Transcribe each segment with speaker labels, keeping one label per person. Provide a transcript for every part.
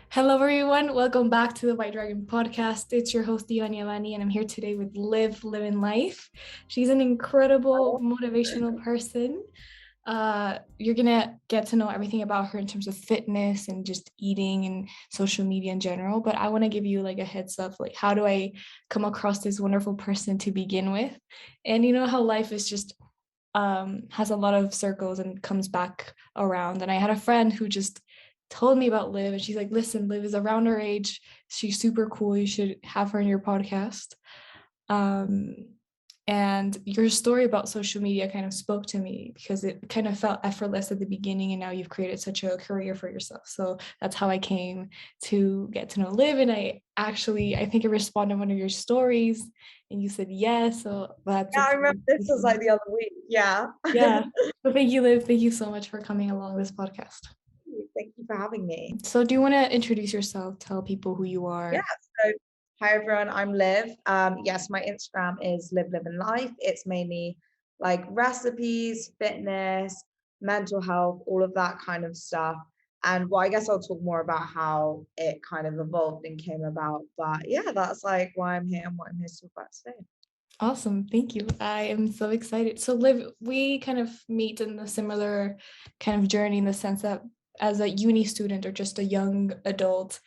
Speaker 1: Hello, everyone. Welcome back to the White Dragon podcast. It's your host, Dion Yamani, and I'm here today with Liv Living Life. She's an incredible motivational person. You're going to get to know everything about her in terms of fitness and just eating and social media in general. But I want to give you like a heads up, like how do I come across this wonderful person to begin with? And you know how life is just has a lot of circles and comes back around. And I had a friend who just told me about Liv, and she's like, listen, Liv is around her age. She's super cool. You should have her in your podcast. And your story about social media kind of spoke to me because it kind of felt effortless at the beginning, and now you've created such a career for yourself. So that's how I came to get to know Liv. And I think I responded to one of your stories and you said yes. So that's
Speaker 2: I remember this was like the other week. Yeah.
Speaker 1: Yeah. So thank you, Liv. Thank you so much for coming along this podcast.
Speaker 2: Thank you for having me.
Speaker 1: So do you want to introduce yourself, tell people who you are?
Speaker 2: Yeah. So hi everyone, I'm Liv. Yes, my Instagram is Live Living Life. It's mainly like recipes, fitness, mental health, all of that kind of stuff. And well, I guess I'll talk more about how it kind of evolved and came about. But yeah, that's like why I'm here and what I'm here to talk about today.
Speaker 1: Awesome. Thank you. I am so excited. So Liv, we kind of meet in a similar kind of journey in the sense that as a uni student or just a young adult,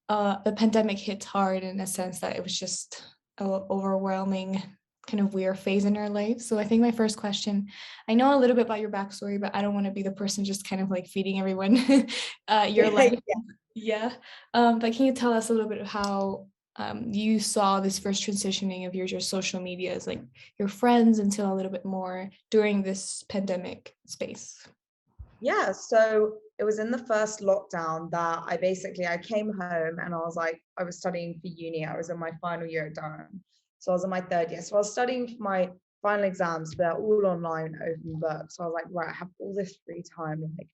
Speaker 1: the pandemic hit hard in a sense that it was just an overwhelming kind of weird phase in our life. So I think my first question, I know a little bit about your backstory, but I don't want to be the person just kind of like feeding everyone your life. Yeah. But can you tell us a little bit of how you saw this first transitioning of your social media as like your friends until a little bit more during this pandemic space?
Speaker 2: Yeah, so it was in the first lockdown that I came home and I was studying for uni. I was in my final year at Durham. So I was in my third year. So I was studying for my final exams, but they're all online, open book. So I was like, right, I have all this free time. Like,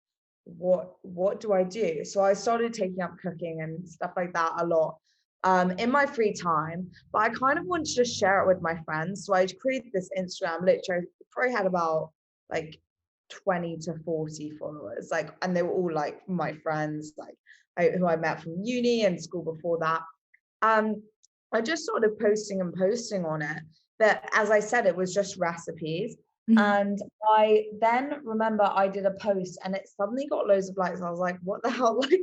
Speaker 2: what do I do? So I started taking up cooking and stuff like that a lot in my free time. But I kind of wanted to just share it with my friends. So I created this Instagram, literally probably had about like 20 to 40 followers, like, and they were all like my friends, like who I met from uni and school before that. I just started posting on it, but as I said, it was just recipes. And I then remember I did a post and it suddenly got loads of likes. I was like, what the hell? Like,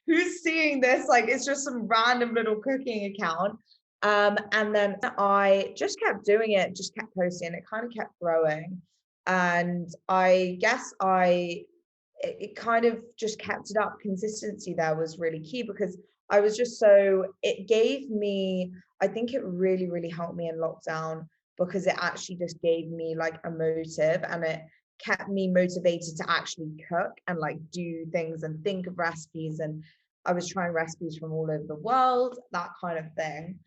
Speaker 2: who's seeing this? Like, it's just some random little cooking account. And then I just kept doing it, just kept posting, and it kind of kept growing. And I guess it kind of just kept it up. Consistency there was really key because I was just it gave me, I think it really, really helped me in lockdown because it actually just gave me like a motive, and it kept me motivated to actually cook and like do things and think of recipes. And I was trying recipes from all over the world, that kind of thing.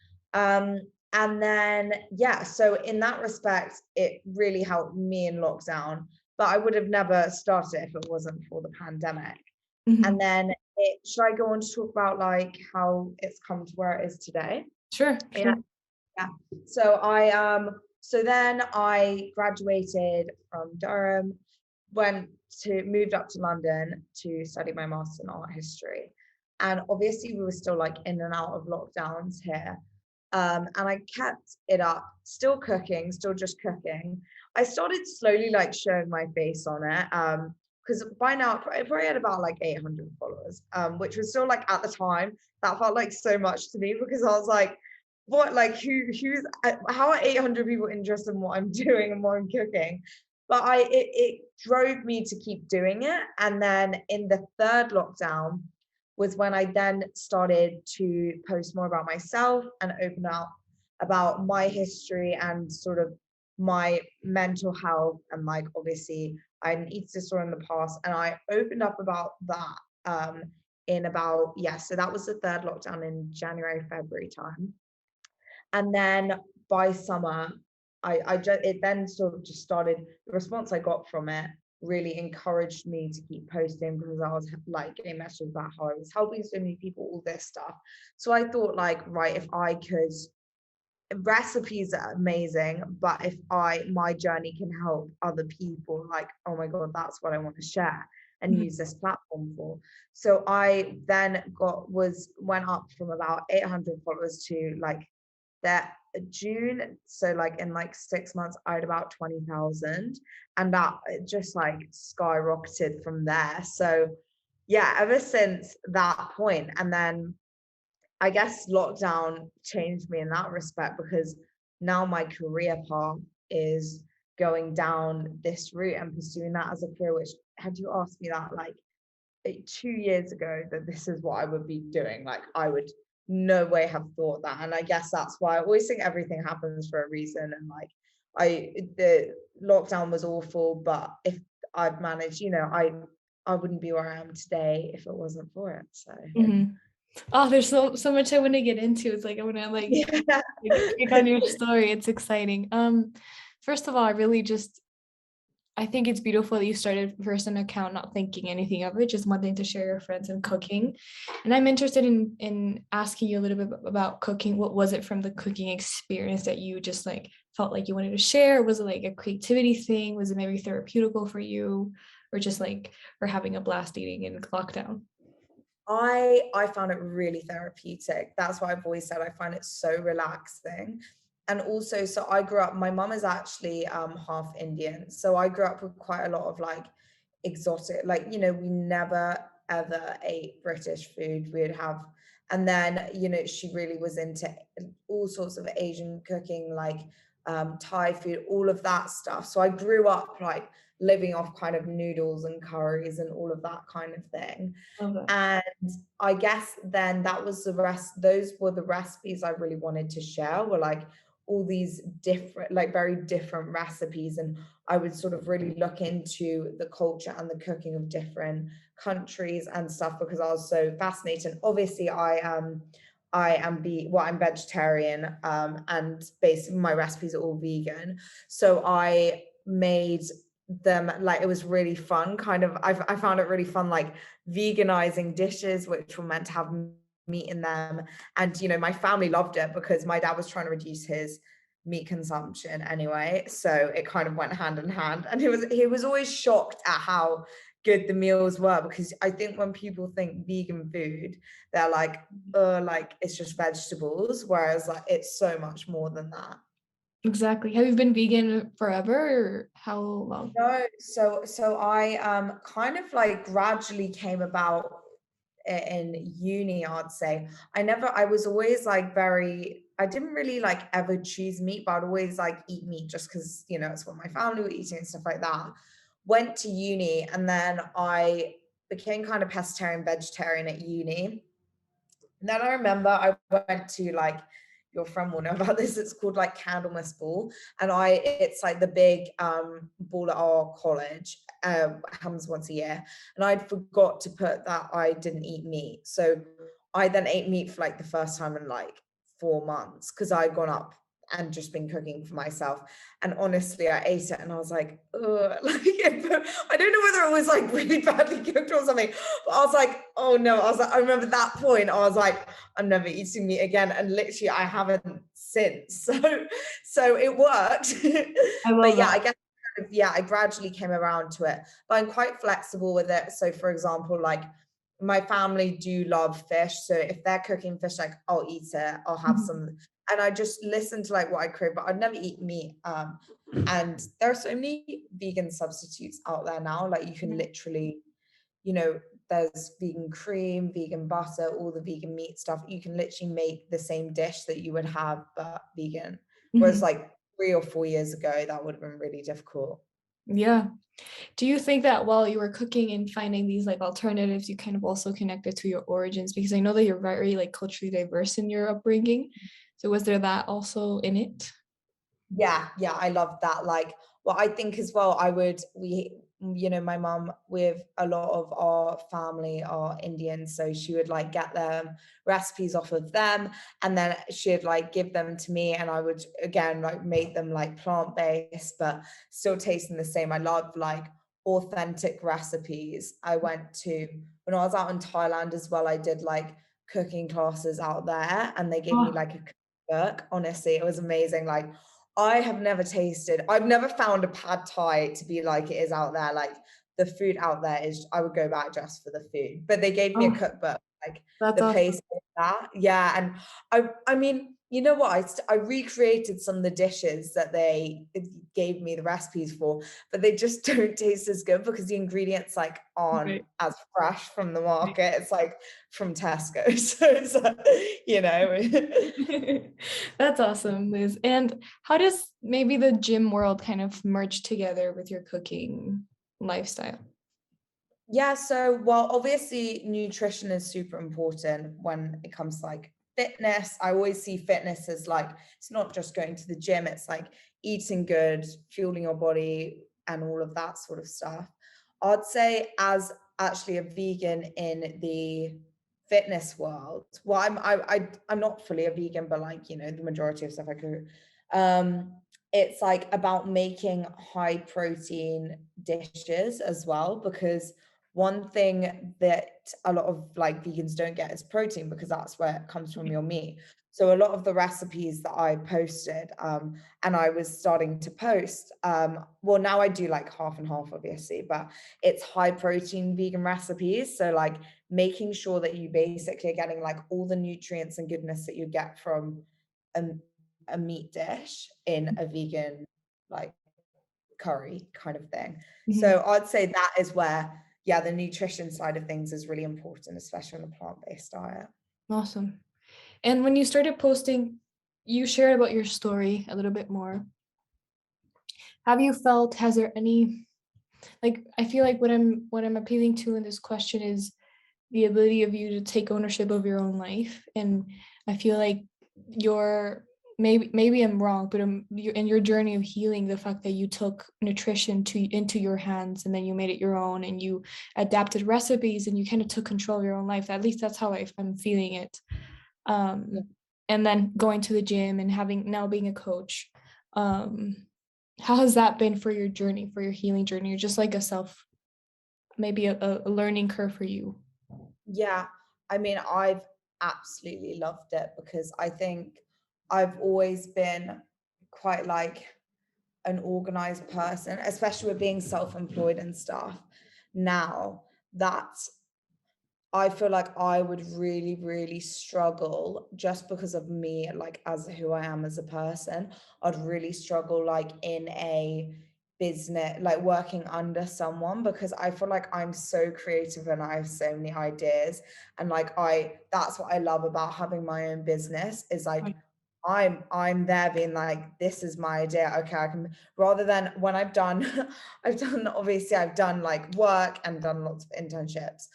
Speaker 2: And then, yeah, so in that respect, it really helped me in lockdown, but I would have never started if it wasn't for the pandemic. And then should I go on to talk about like how it's come to where it is today?
Speaker 1: Sure.
Speaker 2: Yeah. Yeah. So then I graduated from Durham, moved up to London to study my master's in art history. And obviously we were still like in and out of lockdowns here. And I kept it up, still cooking, still just cooking. I started slowly like showing my face on it. Because by now I probably had about like 800 followers, which was still like at the time, that felt like so much to me because I was like, what, like how are 800 people interested in what I'm doing and what I'm cooking? But it drove me to keep doing it. And then in the third lockdown was when I then started to post more about myself and open up about my history and sort of my mental health. And like, obviously I had an eating disorder in the past, and I opened up about that in about, so that was the third lockdown in January, February time. And then by summer, it then sort of just started, the response I got from it really encouraged me to keep posting because I was like getting messages about how I was helping so many people, all this stuff. So I thought like, right, if I could recipes are amazing, but if my journey can help other people, like, oh my God, that's what I want to share and
Speaker 1: Mhm.
Speaker 2: use this platform for. So I then went up from about 800 followers to like that June. So like in like 6 months, I had about 20,000, and that just like skyrocketed from there. So yeah, ever since that point, and then I guess lockdown changed me in that respect, because now my career path is going down this route and pursuing that as a career, which had you asked me that like 2 years ago that this is what I would be doing, like I would no way have thought that. And I guess that's why I always think everything happens for a reason. And like the lockdown was awful, but if I'd managed, I wouldn't be where I am today if it wasn't for it. So
Speaker 1: Mhm. Oh, there's so much I want to get into. It's like I want to
Speaker 2: yeah.
Speaker 1: like pick on your story. It's exciting. First of all, I think it's beautiful that you started first an account, not thinking anything of it, just wanting to share your friends and cooking. And I'm interested in asking you a little bit about cooking. What was it from the cooking experience that you just like felt like you wanted to share? Was it like a creativity thing? Was it maybe therapeutical for you, or just like or having a blast eating in lockdown?
Speaker 2: I found it really therapeutic. That's why I've always said I find it so relaxing. And also, so I grew up, my mum is actually half Indian. So I grew up with quite a lot of like exotic, like, we never ever ate British food. We'd have, and then, she really was into all sorts of Asian cooking, like Thai food, all of that stuff. So I grew up like living off kind of noodles and curries and all of that kind of thing.
Speaker 1: Love that.
Speaker 2: And I guess then that was those were the recipes I really wanted to share, were like all these different, like very different recipes. And I would sort of really look into the culture and the cooking of different countries and stuff, because I was so fascinated. Obviously, I'm vegetarian, and basically my recipes are all vegan. So I made them, like, it was really fun, kind of. I found it really fun, like veganizing dishes which were meant to have meat in them. And my family loved it because my dad was trying to reduce his meat consumption anyway, so it kind of went hand in hand. And he was always shocked at how good the meals were, because I think when people think vegan food, they're like it's just vegetables, whereas like it's so much more than that.
Speaker 1: Exactly. Have you been vegan forever or how long?
Speaker 2: No, so I kind of like gradually came about in uni, I'd say. I was always like I didn't really like ever choose meat, but I'd always like eat meat just because, it's what my family were eating and stuff like that. Went to uni, and then I became kind of pescatarian, vegetarian at uni. And then I remember I went to like, your friend will know about this. It's called like Candlemas Ball, and it's like the big ball at our college. Happens once a year, and I'd forgot to put that I didn't eat meat. So I then ate meat for like the first time in like 4 months, because I'd gone up and just been cooking for myself. And honestly, I ate it and I was like, ugh, like I don't know whether it was like really badly cooked or something, but I was like, oh no. I remember that point, I was like, I'm never eating meat again. And literally I haven't since. So it worked.
Speaker 1: I
Speaker 2: But
Speaker 1: love
Speaker 2: yeah, I
Speaker 1: that.
Speaker 2: guess yeah, I gradually came around to it. But I'm quite flexible with it. So for example, like my family do love fish. So if they're cooking fish, like I'll eat it, I'll have
Speaker 1: Mhm.
Speaker 2: some, and I just listen to like what I crave, but I'd never eat meat. And there are so many vegan substitutes out there now. Like you can literally, you know, there's vegan cream, vegan butter, all the vegan meat stuff. You can literally make the same dish that you would have, but vegan. Whereas
Speaker 1: Mhm.
Speaker 2: like 3 or 4 years ago, that would have been really difficult.
Speaker 1: Yeah. Do you think that while you were cooking and finding these like alternatives, you kind of also connected to your origins? Because I know that you're very like culturally diverse in your upbringing. So was there that also in it?
Speaker 2: Yeah, I love that. Like, well, I think as well, my mum, with a lot of our family are Indian, so she would like get them recipes off of them, and then she'd like give them to me, and I would again like make them like plant-based, but still tasting the same. I love like authentic recipes. When I was out in Thailand as well, I did like cooking classes out there, and they gave me
Speaker 1: Oh,
Speaker 2: like a cookbook. Honestly, it was amazing. Like, I've never found a pad thai to be like it is out there. Like, the food out there is, I would go back just for the food. But they gave me a
Speaker 1: Oh,
Speaker 2: cookbook, like
Speaker 1: that's
Speaker 2: the
Speaker 1: awesome.
Speaker 2: place did that. Yeah, and I mean, you know what? I recreated some of the dishes that they gave me the recipes for, but they just don't taste as good because the ingredients like aren't
Speaker 1: Right.
Speaker 2: as fresh from the
Speaker 1: Right.
Speaker 2: market. It's like from Tesco. So it's you know.
Speaker 1: That's awesome, Liz. And how does maybe the gym world kind of merge together with your cooking lifestyle?
Speaker 2: Yeah, so well, obviously nutrition is super important when it comes to like fitness. I always see fitness as like it's not just going to the gym, it's like eating good, fueling your body and all of that sort of stuff. I'd say as actually a vegan in the fitness world, well, I'm not fully a vegan, but like, you know, the majority of stuff I cook. Um, it's like about making high protein dishes as well, because one thing that a lot of like vegans don't get is protein because that's where it comes from your meat. So a lot of the recipes that I posted, and I was starting to post, well, now I do like half and half, obviously, but it's high protein vegan recipes. So like making sure that you basically are getting like all the nutrients and goodness that you get from a, a meat dish in a vegan like curry kind of thing.
Speaker 1: Mhm.
Speaker 2: So I'd say that is where, yeah, the nutrition side of things is really important, especially on a plant-based diet.
Speaker 1: Awesome. And when you started posting, you shared about your story a little bit more. Have you felt, has there any, like, I feel like what I'm appealing to in this question is the ability of you to take ownership of your own life. And I feel like your, maybe I'm wrong, but in your journey of healing, the fact that you took nutrition to into your hands and then you made it your own and you adapted recipes and you kind of took control of your own life. At least that's how I'm feeling it.
Speaker 2: Yeah.
Speaker 1: um, and then going to the gym and having now being a coach. Um, how has that been for your journey, for your healing journey, or just like a self, maybe a learning curve for you?
Speaker 2: Yeah, I mean, I've absolutely loved it because I think I've always been quite like an organized person, especially with being self-employed and stuff. Now that I feel like I would really, really struggle just because of me, like as who I am as a person. I'd really struggle like in a business, like working under someone, because I feel like I'm so creative and I have so many ideas. And like that's what I love about having my own business is like
Speaker 1: Right.
Speaker 2: I'm there being like, this is my idea. Okay, I can, rather than when I've done, obviously I've done like work and done lots of internships.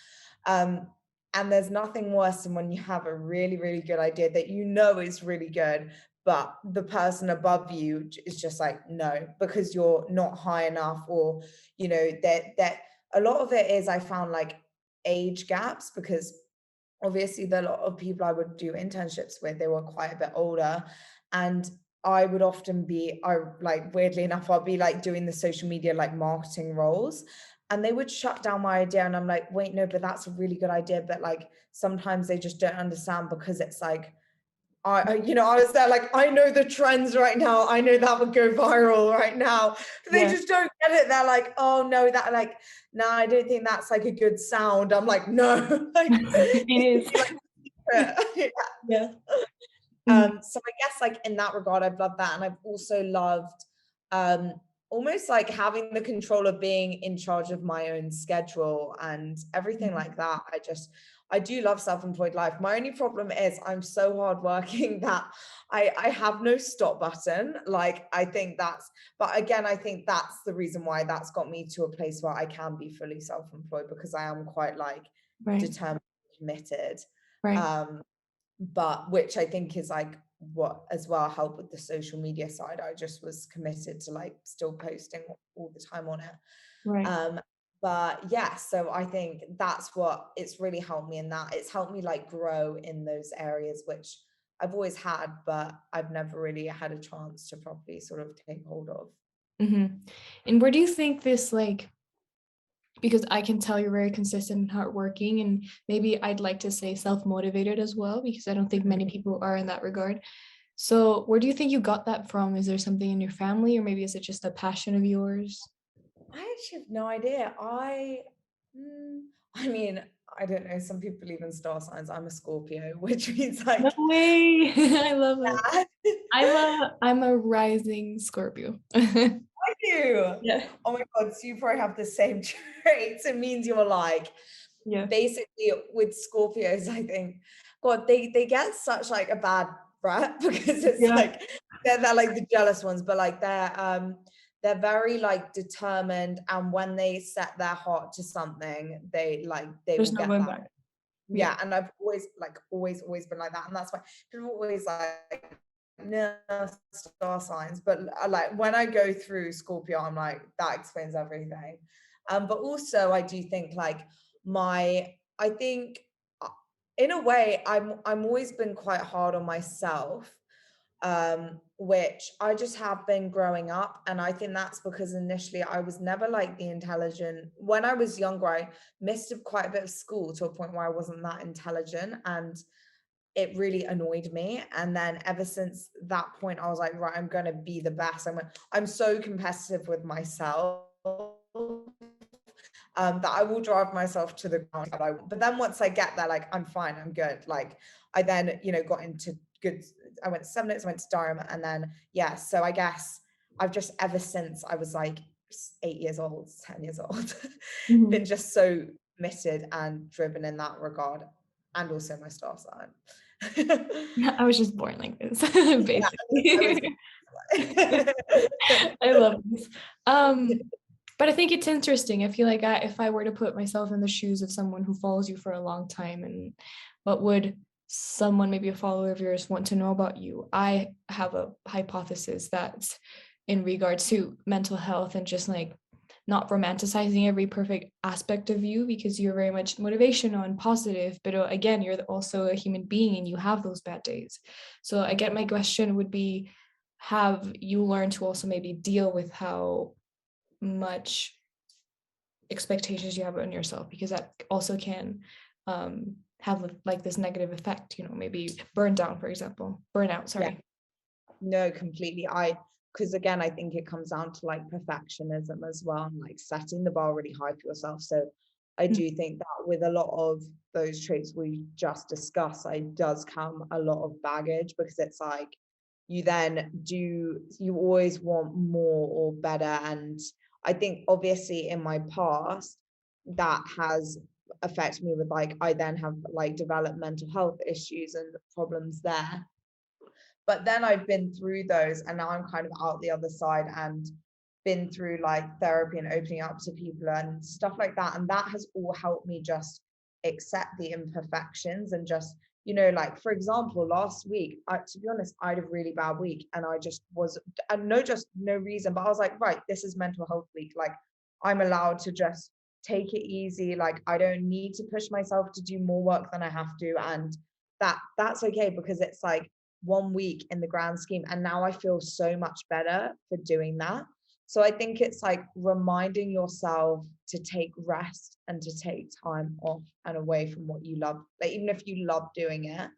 Speaker 2: Um, and there's nothing worse than when you have a really, really good idea that you know is really good, but the person above you is just like, no, because you're not high enough, or, you know, that a lot of it is I found like age gaps, because obviously the lot of people I would do internships with, they were quite a bit older. And I would often be, I like weirdly enough, I'll be like doing the social media like marketing roles. And they would shut down my idea. And I'm like, wait, no, but that's a really good idea. But like sometimes they just don't understand because it's like you know, I was there like, I know the trends right now. I know that would go viral right now. But they
Speaker 1: Yeah.
Speaker 2: just don't get it. They're like, oh no, that like, no, I don't think that's like a good sound. I'm like, no, like
Speaker 1: It
Speaker 2: it should
Speaker 1: is.
Speaker 2: be like secret.
Speaker 1: Yeah. Mhm.
Speaker 2: So I guess like in that regard, I've loved that. And I've also loved um almost like having the control of being in charge of my own schedule and everything like that. I do love self-employed life. My only problem is I'm so hardworking that I have no stop button. Like I think that's, but again, I think that's the reason why that's got me to a place where I can be fully self-employed, because I am quite like
Speaker 1: Right.
Speaker 2: determined, committed.
Speaker 1: Right.
Speaker 2: Um, but which I think is like what as well helped with the social media side. I just was committed to like still posting all the time on it.
Speaker 1: Right.
Speaker 2: Um, but yeah, so I think that's what it's really helped me in that. It's helped me like grow in those areas which I've always had, but I've never really had a chance to properly sort of take hold of.
Speaker 1: Hmm. And where do you think this, like, because I can tell you're very consistent and hardworking, and maybe I'd like to say self-motivated as well, because I don't think many people are in that regard. So where do you think you got that from? Is there something in your family, or maybe is it just a passion of yours?
Speaker 2: I actually have no idea. Mm, I mean, I don't know. Some people believe in star signs. I'm a Scorpio, which means
Speaker 1: No
Speaker 2: like,
Speaker 1: way. I love it.
Speaker 2: yeah.
Speaker 1: I'm a rising Scorpio.
Speaker 2: I do.
Speaker 1: Yeah.
Speaker 2: Oh my God, so you probably have the same traits. It means you're like
Speaker 1: Yeah.
Speaker 2: basically with Scorpios, I think. God, they get such like a bad rap because it's
Speaker 1: Yeah.
Speaker 2: like they're like the jealous ones, but like they're very like determined, and when they set their heart to something, they
Speaker 1: There's
Speaker 2: will
Speaker 1: no
Speaker 2: get
Speaker 1: going
Speaker 2: that.
Speaker 1: back. Yeah.
Speaker 2: Yeah, and I've always been like that, and that's why people are always like no star signs, but like when I go through Scorpio, I'm like that explains everything. But also I do think like I think uh, in a way I'm always been quite hard on myself, which I just have been growing up. And I think that's because initially I was never like the intelligent. When I was younger, I missed quite a bit of school to a point where I wasn't that intelligent. And it really annoyed me. And then ever since that point, I was like, right, I'm going to be the best. I'm so competitive with myself that I will drive myself to the ground. But then once I get there, like I'm fine, I'm good. Like I then, got into good. I went to 7 minutes, I went to Durham, and then yeah. So I guess I've just ever since I was like 8 years old, 10 years old,
Speaker 1: Mhm.
Speaker 2: been just so committed and driven in that regard, and also my star sign.
Speaker 1: I was just born like this,
Speaker 2: Yeah, I was.
Speaker 1: basically. I love this. But I think it's interesting. I feel like if I were to put myself in the shoes of someone who follows you for a long time, and what would someone, maybe a follower of yours, want to know about you? I have a hypothesis that's in regards to mental health and just like not romanticizing every perfect aspect of you, because you're very much motivational and positive, but again, you're also a human being and you have those bad days. So I get, my question would be, have you learned to also maybe deal with how much expectations you have on yourself, because that also can have like this negative effect, maybe burn down, for example, burnout,
Speaker 2: Yeah,
Speaker 1: sorry.
Speaker 2: no, completely. Because again, I think it comes down to like perfectionism as well, and like setting the bar really high for yourself. So I
Speaker 1: Mm.
Speaker 2: do think that with a lot of those traits we just discussed, it does come a lot of baggage, because it's like you always want more or better. And I think obviously in my past, that has affected me with like, I then have like developed mental health issues and problems there. But then I've been through those, and now I'm kind of out the other side and been through like therapy and opening up to people and stuff like that. And that has all helped me just accept the imperfections, and just, like for example, last week, to be honest, I had a really bad week, and I just was, and just no reason, but I was like, right, this is mental health week. Like I'm allowed to just take it easy. Like I don't need to push myself to do more work than I have to. And that's okay, because it's like 1 week in the grand scheme. And now I feel so much better for doing that. So I think it's like reminding yourself to take rest and to take time off and away from what you love. Like even if you love doing it,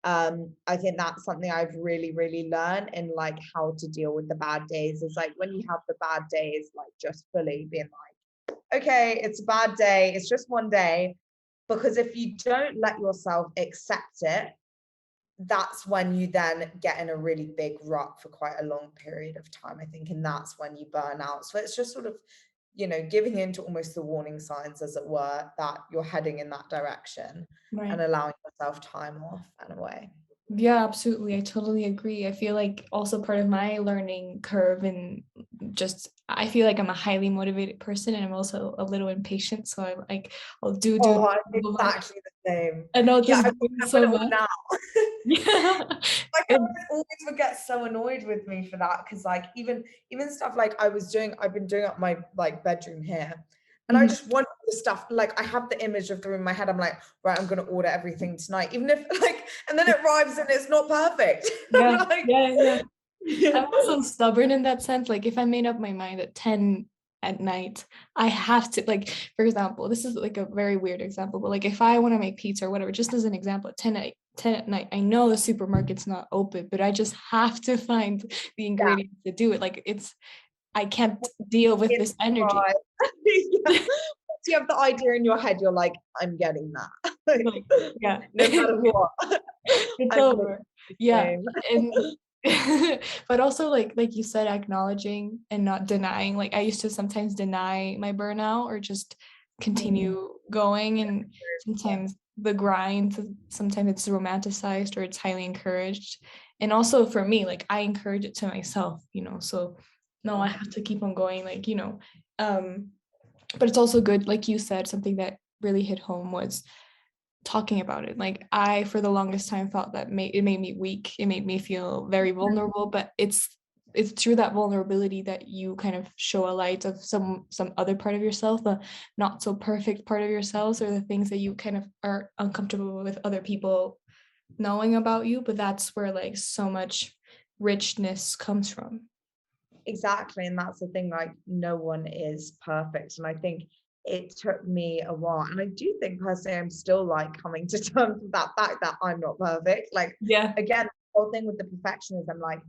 Speaker 2: I think that's something I've really, really learned in like how to deal with the bad days. Is like when you have the bad days, like just fully being like, okay, it's a bad day, it's just one day. Because if you don't let yourself accept it, that's when you then get in a really big rut for quite a long period of time, I think, and that's when you burn out. So it's just sort of, giving into almost the warning signs, as it were, that you're heading in that direction, and
Speaker 1: Right.
Speaker 2: allowing yourself time off and away.
Speaker 1: Yeah, absolutely. I totally agree. I feel like also part of my learning curve, and just I feel like I'm a highly motivated person, and I'm also a little impatient. So I like I'll do
Speaker 2: Oh, I'm
Speaker 1: so much,
Speaker 2: exactly the same.
Speaker 1: and I'll
Speaker 2: Yeah,
Speaker 1: just
Speaker 2: I'm
Speaker 1: do
Speaker 2: doing
Speaker 1: so
Speaker 2: it all
Speaker 1: much.
Speaker 2: now.
Speaker 1: Yeah.
Speaker 2: My
Speaker 1: And
Speaker 2: parents always would get so annoyed with me for that, because like even stuff like I've been doing up my like bedroom here, and I
Speaker 1: mhm,
Speaker 2: just want the stuff, like I have the image of the room in my head. I'm like, right, I'm gonna order everything tonight, even if like, and then it arrives and it's not perfect.
Speaker 1: yeah,
Speaker 2: I'm like,
Speaker 1: yeah, yeah.
Speaker 2: yeah,
Speaker 1: I'm also stubborn in that sense. Like if I made up my mind at 10 at night, I have to, like, for example, this is like a very weird example, but like if I want to make pizza or whatever, just as an example, at 10 at night, I know the supermarket's not open, but I just have to find the
Speaker 2: Yeah,
Speaker 1: ingredients to do it. Like I can't deal with
Speaker 2: it's
Speaker 1: this energy.
Speaker 2: right. Yeah. Once you have the idea in your head, you're like, I'm getting that. Like,
Speaker 1: Like, yeah.
Speaker 2: no matter what.
Speaker 1: It's
Speaker 2: I'm literally
Speaker 1: over.
Speaker 2: the
Speaker 1: Yeah.
Speaker 2: same.
Speaker 1: And but also like you said, acknowledging and not denying. Like I used to sometimes deny my burnout or just
Speaker 2: Mm,
Speaker 1: continue going. And
Speaker 2: yeah,
Speaker 1: sometimes the grind, sometimes it's romanticized or it's highly encouraged. And also for me, like I encourage it to myself, So no, I
Speaker 2: yeah.
Speaker 1: have to keep on going, um, but it's also good, like you said, something that really hit home was talking about it. Like I, for the longest time, felt that it made me weak. It made me feel very vulnerable. But it's through that vulnerability that you kind of show a light of some other part of yourself, a not so perfect part of yourself, or the things that you kind of are uncomfortable with other people knowing about you. But that's where like so much richness comes from.
Speaker 2: Exactly. And that's the thing, like, no one is perfect. And I think it took me a while. And I do think personally, I'm still like coming to terms with that fact that I'm not perfect. Like,
Speaker 1: Yeah.
Speaker 2: again, the whole thing with the perfectionism, like,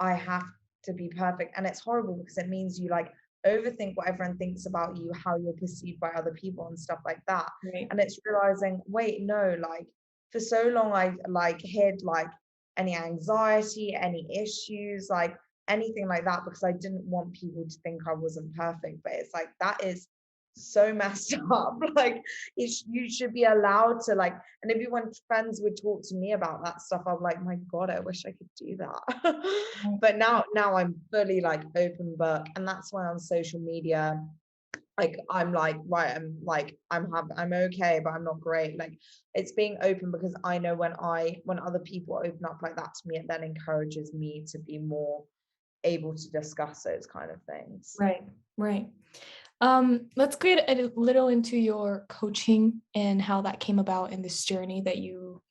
Speaker 2: I have to be perfect. And it's horrible because it means you like overthink what everyone thinks about you, how you're perceived by other people and stuff like that.
Speaker 1: Right.
Speaker 2: And it's realizing, wait, no, like, for so long, I like hid like any anxiety, any issues, like, anything like that because I didn't want people to think I wasn't perfect. But it's like that is so messed up. Like you should be allowed to like, and if you want friends would talk to me about that stuff, I'm like, my God, I wish I could do that. But now I'm fully like open book. And that's why on social media, like I'm like, right, I'm okay, but I'm not great. Like it's being open because I know when other people open up like that to me, it then encourages me to be more able to discuss those kind of things.
Speaker 1: Right. Right. Let's get a little into your coaching and how that came about in this journey that you,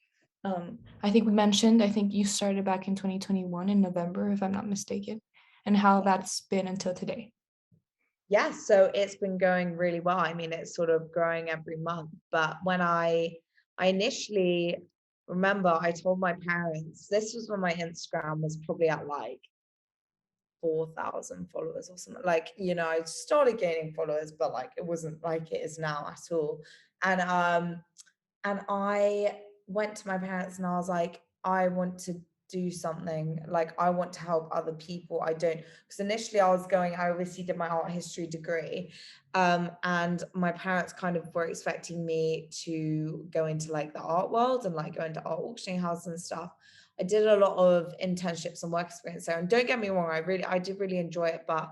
Speaker 1: I think we mentioned, I think you started back in 2021 in November, if I'm not mistaken, and how that's been until today.
Speaker 2: Yeah, so it's been going really well. I mean, it's sort of growing every month. But when I initially remember I told my parents, this was when my Instagram was probably at like 4,000 followers or something. Like, I started gaining followers, but like it wasn't like it is now at all. And I went to my parents and I was like, I want to do something. Like, I want to help other people. I don't, because initially I obviously did my art history degree. And my parents kind of were expecting me to go into like the art world and like go into art auctioning houses and stuff. I did a lot of internships and work experience there. And don't get me wrong, I did really enjoy it, but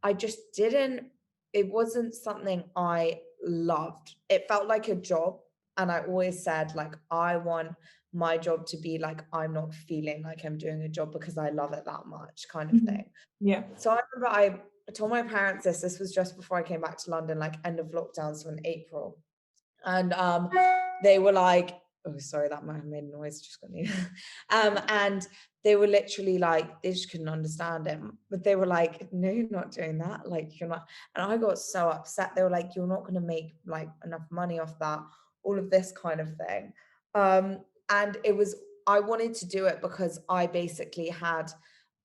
Speaker 2: I just didn't, it wasn't something I loved. It felt like a job. And I always said, like, I want my job to be like, I'm not feeling like I'm doing a job because I love it that much, kind of
Speaker 1: Mhm.
Speaker 2: thing.
Speaker 1: Yeah.
Speaker 2: So I remember I told my parents this was just before I came back to London, like end of lockdown, so in April. And they were like, oh, sorry, that might have made a noise, just got new. And they were literally like, they just couldn't understand it. But they were like, no, you're not doing that. Like, you're not. And I got so upset. They were like, you're not going to make like enough money off that, all of this kind of thing. And I wanted to do it because I basically had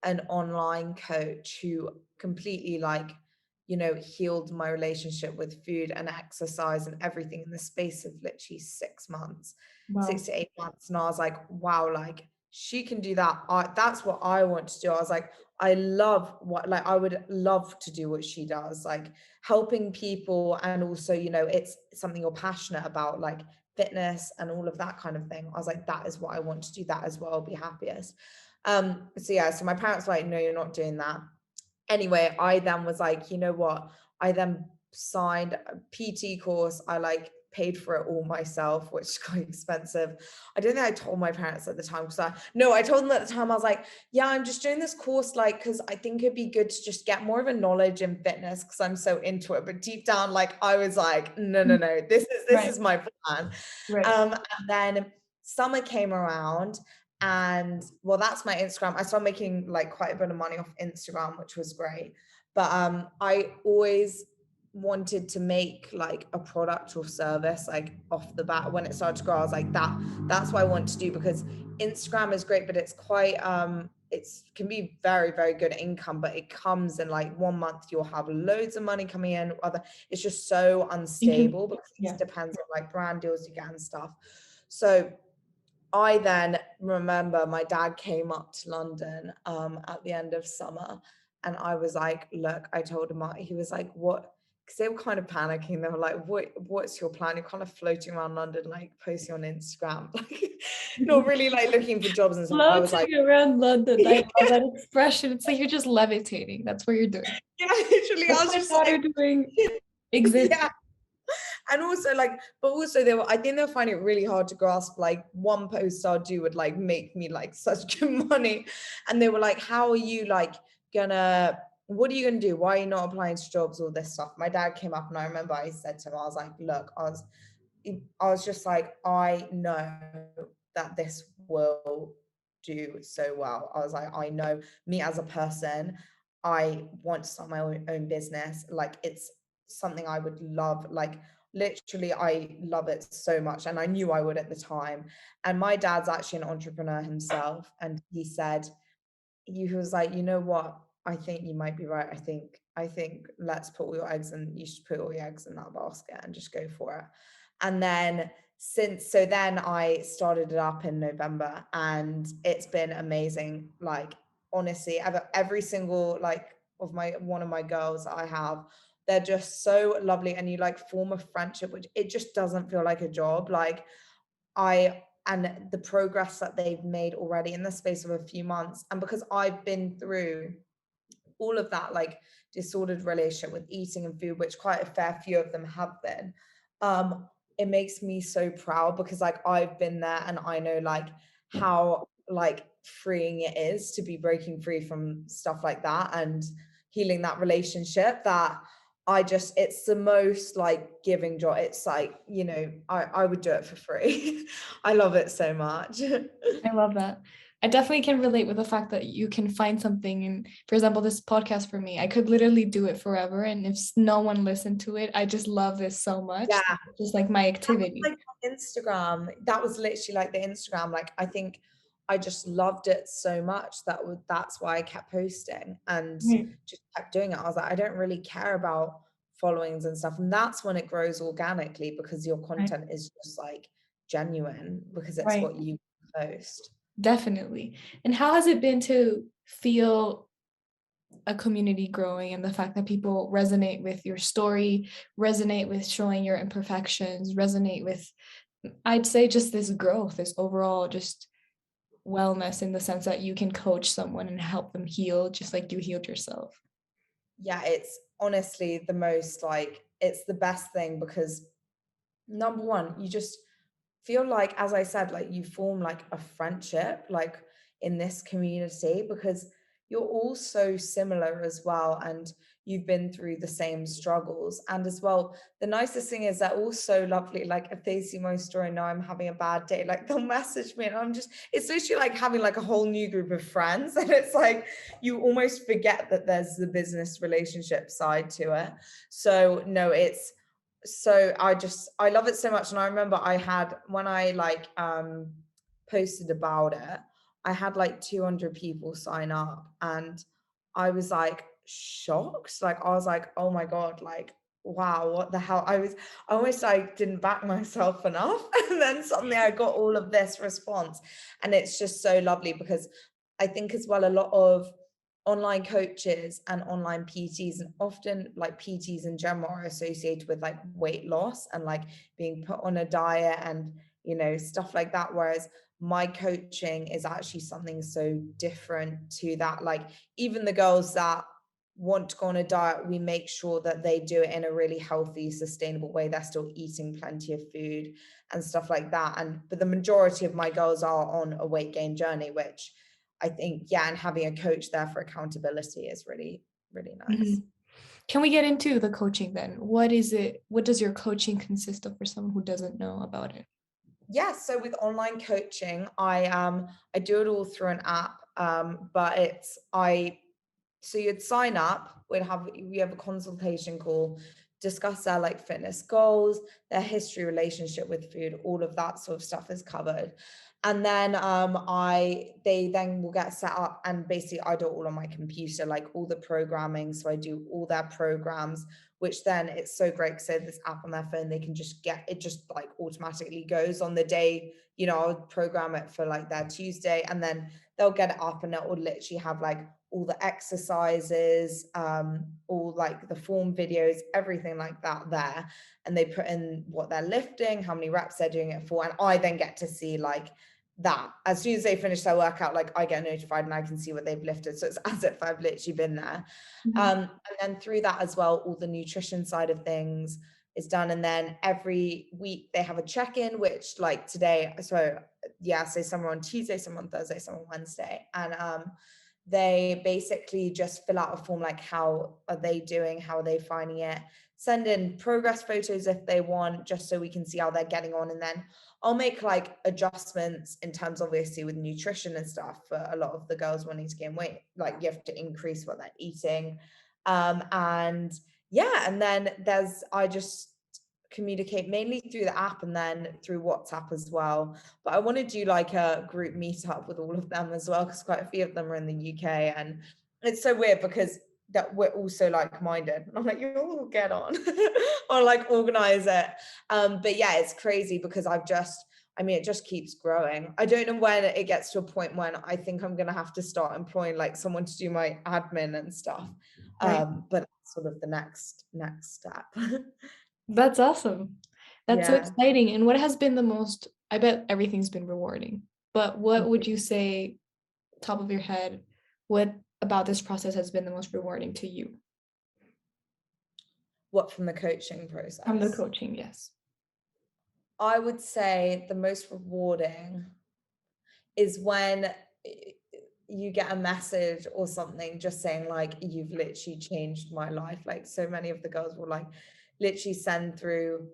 Speaker 2: an online coach who completely like healed my relationship with food and exercise and everything in the space of literally 6 months, six
Speaker 1: Wow.
Speaker 2: to 8 months. And I was like, wow, like she can do that. That's what I want to do. I was like, I would love to do what she does, like helping people. And also, it's something you're passionate about, like fitness and all of that kind of thing. I was like, that is what I want to do. That is what I'll be happiest. So yeah, so my parents were like, no, you're not doing that. Anyway, I then was like, you know what? I then signed a PT course. I like paid for it all myself, which is quite expensive. I don't think I told my parents at the time because I told them at the time. I was like, yeah, I'm just doing this course, like, because I think it'd be good to just get more of a knowledge in fitness because I'm so into it. But deep down, like, I was like, no, no,
Speaker 1: Mhm.
Speaker 2: no, this
Speaker 1: Right.
Speaker 2: is my plan.
Speaker 1: Right.
Speaker 2: And then summer came around and well, that's my Instagram. I started making like quite a bit of money off Instagram, which was great. But I always wanted to make like a product or service like off the bat when it started to grow. I was like, that's what I want to do, because Instagram is great, but it's quite it's can be very, very good income, but it comes in like 1 month you'll have loads of money coming in, other it's just so
Speaker 1: You can,
Speaker 2: unstable because
Speaker 1: yeah.
Speaker 2: it depends on like brand deals you get and stuff. So I then remember my dad came up to London at the end of summer, and I was like, look, I told him, he was like, what? Because they were kind of panicking. They were like, what's your plan? You're kind of floating around London, like posting on Instagram, like not really like looking for jobs and stuff. I was like,
Speaker 1: Floating around London. I
Speaker 2: yeah,
Speaker 1: love that expression. It's like you're just levitating. That's what you're doing.
Speaker 2: literally, I
Speaker 1: What's
Speaker 2: was
Speaker 1: my
Speaker 2: just
Speaker 1: daughter
Speaker 2: like,
Speaker 1: doing? Exist.
Speaker 2: yeah. And also like, but also they were, I think they'll find it really hard to grasp like one post I'll do would like make me like such good money. And they were like, how are you like gonna, what are you gonna do? Why are you not applying to jobs, all this stuff? My dad came up and I remember I said to him, I was like, look, I was just like, I know that this will do so well. I was like, I know me as a person, I want to start my own business. Like it's something I would love. Like literally, I love it so much. And I knew I would at the time. And my dad's actually an entrepreneur himself. And he said, he was like, you know what? I think you might be right. I think let's put all your eggs in, you should put all your eggs in that basket and just go for it. And then then I started it up in November and it's been amazing. Like honestly, every single like of my one of my girls I have, they're just so lovely and you like form a friendship, which it just doesn't feel like a job. Like and the progress that they've made already in the space of a few months. And because I've been through all of that, like disordered relationship with eating and food, which quite a fair few of them have been, it makes me so proud because like I've been there and I know like how like freeing it is to be breaking free from stuff like that and healing that relationship that it's the most like giving joy. It's like, I would do it for free. I love it so much.
Speaker 1: I love that. I definitely can relate with the fact that you can find something. And for example, this podcast for me, I could literally do it forever. And if no one listened to it, I just love this so much.
Speaker 2: Yeah.
Speaker 1: Just like my activity.
Speaker 2: Like my Instagram, that was literally like the Instagram. Like I think I just loved it so much that's why I kept posting and
Speaker 1: Right.
Speaker 2: just kept doing it. I was like, I don't really care about followings and stuff. And that's when it grows organically because your
Speaker 1: Right.
Speaker 2: content is just like genuine because it's
Speaker 1: Right.
Speaker 2: what you post.
Speaker 1: Definitely. And how has it been to feel a community growing and the fact that people resonate with your story, resonate with showing your imperfections, resonate with, I'd say, just this growth, this overall just wellness in the sense that you can coach someone and help them heal just like you healed yourself.
Speaker 2: Yeah, it's honestly the most like it's the best thing because number one, you just feel like, as I said, like you form like a friendship, like in this community, because you're all so similar as well. And you've been through the same struggles. And as well, the nicest thing is they're all so lovely. Like if they see my story, know I'm having a bad day, like they'll message me and it's literally like having like a whole new group of friends. And it's like, you almost forget that there's the business relationship side to it. So no, I love it so much. And I remember I had when I like posted about it, I had like 200 people sign up and I was like shocked. Like I was like, oh my God, like wow, what the hell? I almost like didn't back myself enough. And then suddenly I got all of this response. And it's just so lovely because I think as well a lot of online coaches and online PTs, and often like PTs in general are associated with like weight loss and like being put on a diet and stuff like that, whereas my coaching is actually something so different to that. Like even the girls that want to go on a diet, we make sure that they do it in a really healthy, sustainable way. They're still eating plenty of food and stuff like that, but the majority of my girls are on a weight gain journey, which I think, yeah, and having a coach there for accountability is really, really nice.
Speaker 1: Mhm. Can we get into the coaching then? What is it? What does your coaching consist of for someone who doesn't know about it?
Speaker 2: Yeah, so with online coaching, I do it all through an app, but I So you'd sign up, we have a consultation call, discuss their like fitness goals, their history, relationship with food, all of that sort of stuff is covered. And then they then will get set up, and basically I do it all on my computer, like all the programming. So I do all their programs, which then it's so great because they have this app on their phone, they can just get it, just like automatically goes on the day, I'll program it for like their Tuesday, and then they'll get it up and it will literally have like all the exercises, all like the form videos, everything like that there. And they put in what they're lifting, how many reps they're doing it for. And I then get to see like that. As soon as they finish their workout, like I get notified and I can see what they've lifted. So it's as if I've literally been there. And then through that as well, all the nutrition side of things is done. And then every week they have a check-in, which like today, so yeah, so some are on Tuesday, some on Thursday, some on Wednesday. And they basically just fill out a form like how are they doing, how are they finding it, send in progress photos if they want, just so we can see how they're getting on. And then I'll make like adjustments in terms, obviously, with nutrition and stuff for a lot of the girls wanting to gain weight. Like you have to increase what they're eating. And yeah, and then I just communicate mainly through the app and then through WhatsApp as well. But I want to do like a group meetup with all of them as well, because quite a few of them are in the UK. And it's so weird because that we're also like-minded. And I'm like, you all get on or like organize it. But yeah, it's crazy because it just keeps growing. I don't know when it gets to a point when I think I'm going to have to start employing like someone to do my admin and stuff.
Speaker 1: Right.
Speaker 2: But that's sort of the next step.
Speaker 1: That's awesome. That's so
Speaker 2: Yeah.
Speaker 1: exciting. And what has been the most, I bet everything's been rewarding, but what would you say, top of your head, what about this process has been the most rewarding to you?
Speaker 2: What, from the coaching
Speaker 1: From the
Speaker 2: process?
Speaker 1: coaching, yes.
Speaker 2: I would say the most rewarding is when you get a message or something just saying like, you've literally changed my life. Like so many of the girls will like literally send through,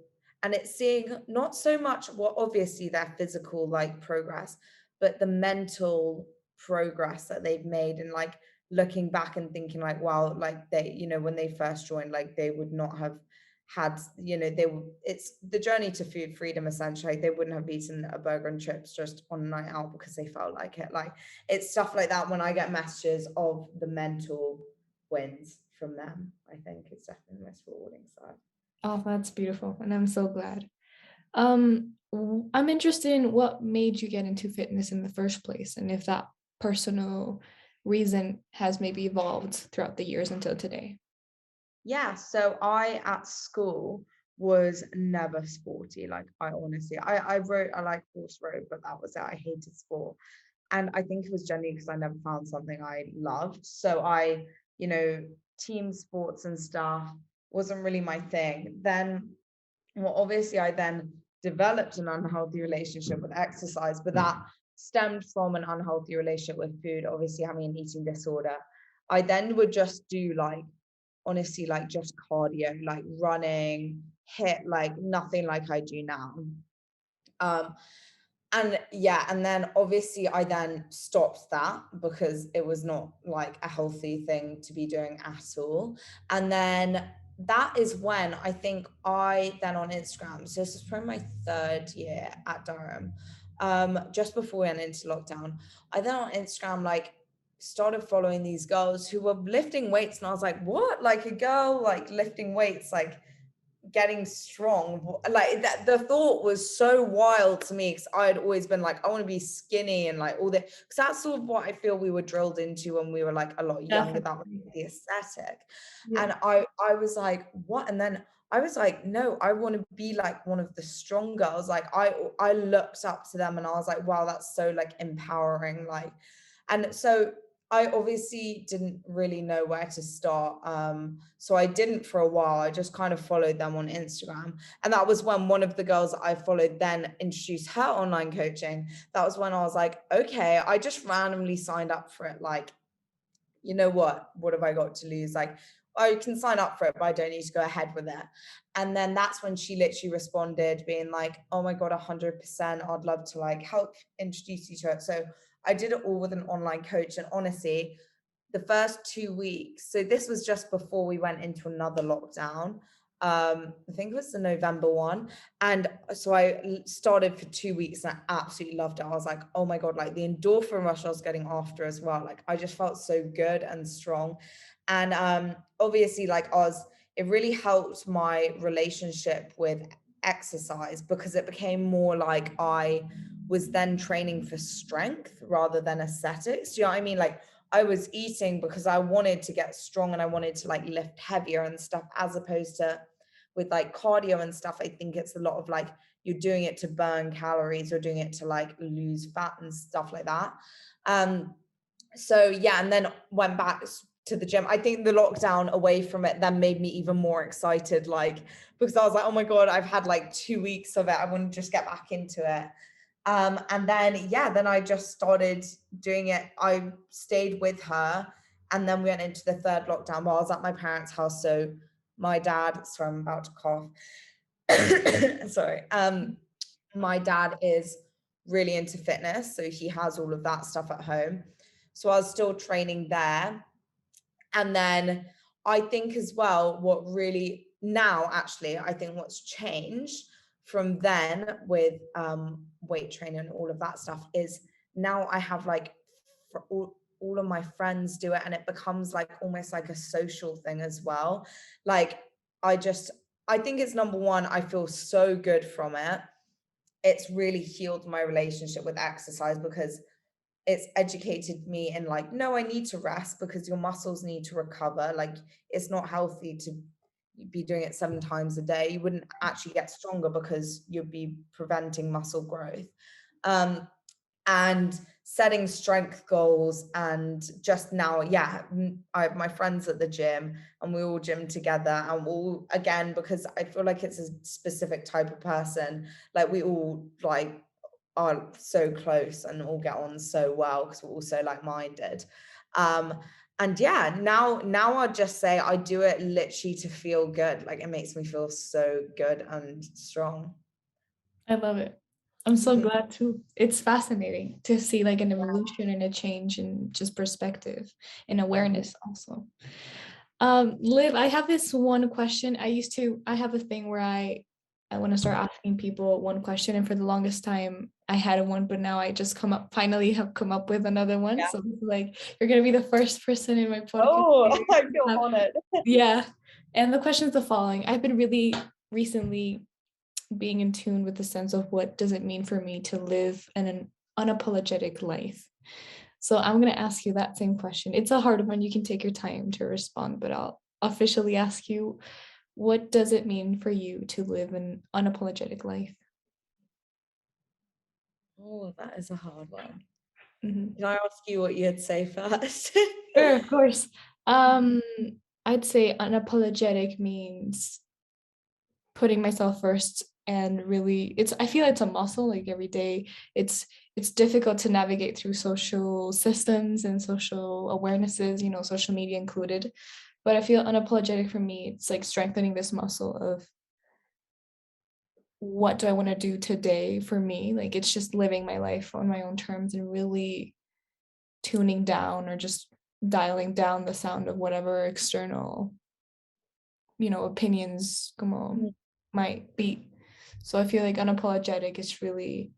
Speaker 2: and it's seeing not so much what obviously their physical like progress, but the mental progress that they've made, and like looking back and thinking like, wow, like they, when they first joined, like they would not have had, it's the journey to food freedom essentially. They wouldn't have eaten a burger and chips just on a night out because they felt like it. Like it's stuff like that. When I get messages of the mental wins from them, I think it's definitely the most rewarding side.
Speaker 1: Oh, that's beautiful. And I'm so glad. I'm interested in what made you get into fitness in the first place, and if that personal reason has maybe evolved throughout the years until today.
Speaker 2: Yeah, so I at school was never sporty. Like I honestly, I like horse rode, but that was it. I hated sport. And I think it was generally because I never found something I loved. So you know, team sports and stuff wasn't really my thing. Then, well, obviously I then developed an unhealthy relationship with exercise, but that stemmed from an unhealthy relationship with food, obviously having an eating disorder. I then would just do like, honestly, like just cardio, like running, hit, like nothing like I do now. Um, and yeah, and then obviously I then stopped that because it was not like a healthy thing to be doing at all. And then that is when I think I then on Instagram, so this is probably my third year at Durham, just before we went into lockdown, I then on Instagram like started following these girls who were lifting weights, and I was like, what? Like a girl like lifting weights, like getting strong, like that, the thought was so wild to me because I had always been like, I want to be skinny and like all that, because that's sort of what I feel we were drilled into when we were like a lot younger. That was
Speaker 1: Definitely.
Speaker 2: the aesthetic.
Speaker 1: Yeah.
Speaker 2: And I was like, what? And then I was like, no, I want to be like one of the strong girls. Like I looked up to them and I was like, wow, that's so like empowering. Like, and so I obviously didn't really know where to start. So I didn't for a while. I just kind of followed them on Instagram. And that was when one of the girls I followed then introduced her online coaching. That was when I was like, okay, I just randomly signed up for it. Like, you know what have I got to lose? Like, I can sign up for it, but I don't need to go ahead with it. And then that's when she literally responded being like, oh my God, 100%. I'd love to like help introduce you to it. So I did it all with an online coach. And honestly, the first 2 weeks, so this was just before we went into another lockdown. I think it was the November one. And so I started for 2 weeks and I absolutely loved it. I was like, oh my God, like the endorphin rush I was getting after as well. Like I just felt so good and strong. And obviously, like it really helped my relationship with exercise because it became more like I was then training for strength rather than aesthetics. Do you know what I mean? Like I was eating because I wanted to get strong and I wanted to like lift heavier and stuff, as opposed to with like cardio and stuff. I think it's a lot of like you're doing it to burn calories or doing it to like lose fat and stuff like that. So yeah, and then went back to the gym. I think the lockdown away from it then made me even more excited, like because I was like, oh my God, I've had like 2 weeks of it. I want to just get back into it. And then yeah, then I just started doing it. I stayed with her, and then we went into the third lockdown while I was at my parents' house. So my dad, sorry, I'm about to cough. Sorry. My dad is really into fitness, so he has all of that stuff at home. So I was still training there. And then I think as well, what really now actually, I think what's changed from then with weight training and all of that stuff is now I have like for all of my friends do it, and it becomes like almost like a social thing as well. Like I just, I think it's number one, I feel so good from it. It's really healed my relationship with exercise because it's educated me in like, no, I need to rest because your muscles need to recover. Like it's not healthy to be doing it 7 times a day. You wouldn't actually get stronger because you'd be preventing muscle growth. And setting strength goals, and just now, yeah, I have my friends at the gym and we all gym together, and all again because I feel like it's a specific type of person, like we all like are so close and all get on so well because we're all so like-minded. And yeah, now I'd just say I do it literally to feel good. Like it makes me feel so good and strong.
Speaker 1: I love it. I'm so glad too. It's fascinating to see like an evolution and a change in just perspective and awareness also. Liv, I have this one question. I have a thing where I want to start asking people one question, and for the longest time I had one, but now I just finally have come up with another one.
Speaker 2: Yeah.
Speaker 1: So this is like you're gonna be the first person in my podcast.
Speaker 2: Oh, I feel honored.
Speaker 1: Yeah. And the question is the following. I've been really recently being in tune with the sense of what does it mean for me to live an unapologetic life. So I'm going to ask you that same question. It's a hard one. You can take your time to respond, but I'll officially ask you, what does it mean for you to live an unapologetic life?
Speaker 2: Oh, that is a hard one.
Speaker 1: Mm-hmm.
Speaker 2: Can I ask you what you'd say first?
Speaker 1: Sure, of course. Um, I'd say unapologetic means putting myself first and really I feel it's a muscle. Like every day it's difficult to navigate through social systems and social awarenesses, social media included, but I feel unapologetic for me, it's like strengthening this muscle of what do I want to do today for me. Like it's just living my life on my own terms and really tuning down or just dialing down the sound of whatever external opinions como might be. So I feel like unapologetic is really,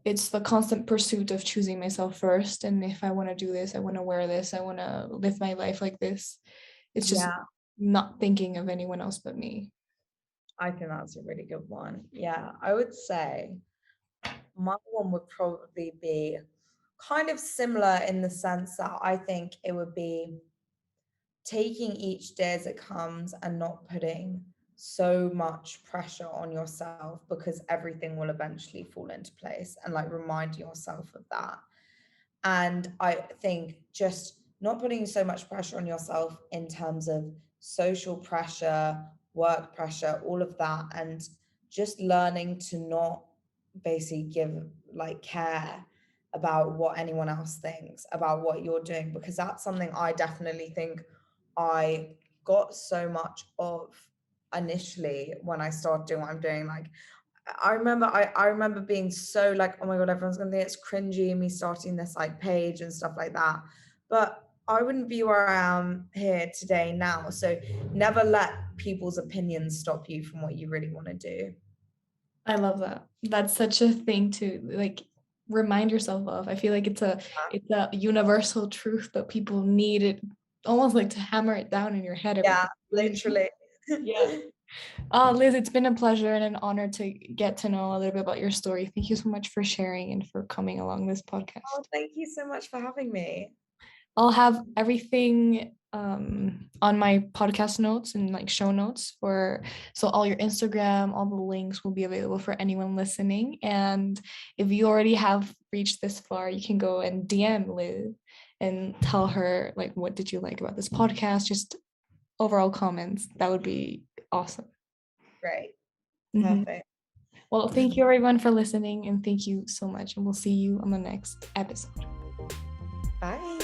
Speaker 1: it's the constant pursuit of choosing myself first. And if I want to do this, I want to wear this, I want to live my life like this. It's just
Speaker 2: Yeah,
Speaker 1: not thinking of anyone else but me.
Speaker 2: I think that's a really good one. Yeah, I would say my one would probably be kind of similar in the sense that I think it would be taking each day as it comes and not putting so much pressure on yourself because everything will eventually fall into place, and like remind yourself of that. And I think just not putting so much pressure on yourself in terms of social pressure, work pressure, all of that, and just learning to not basically give like care about what anyone else thinks about what you're doing, because that's something I definitely think I got so much of initially when I started doing what I'm doing. Like I remember being so like, oh my God, everyone's gonna think it's cringy, me starting this like page and stuff like that. But I wouldn't be where I am here today now. So never let people's opinions stop you from what you really want to do.
Speaker 1: I love that. That's such a thing to like remind yourself of. I feel like it's a universal truth that people need it almost like to hammer it down in your head every
Speaker 2: Yeah,
Speaker 1: time.
Speaker 2: literally.
Speaker 1: Yeah. Liz, it's been a pleasure and an honor to get to know a little bit about your story. Thank you so much for sharing and for coming along this podcast.
Speaker 2: Oh, thank you so much for having me.
Speaker 1: I'll have everything on my podcast notes and like show notes for so all your Instagram, all the links will be available for anyone listening. And if you already have reached this far, you can go and DM Liz and tell her like what did you like about this podcast, just overall comments. That would be awesome.
Speaker 2: Great.
Speaker 1: Mhm.
Speaker 2: Perfect.
Speaker 1: Well, thank you everyone for listening and thank you so much. And we'll see you on the next episode.
Speaker 2: Bye.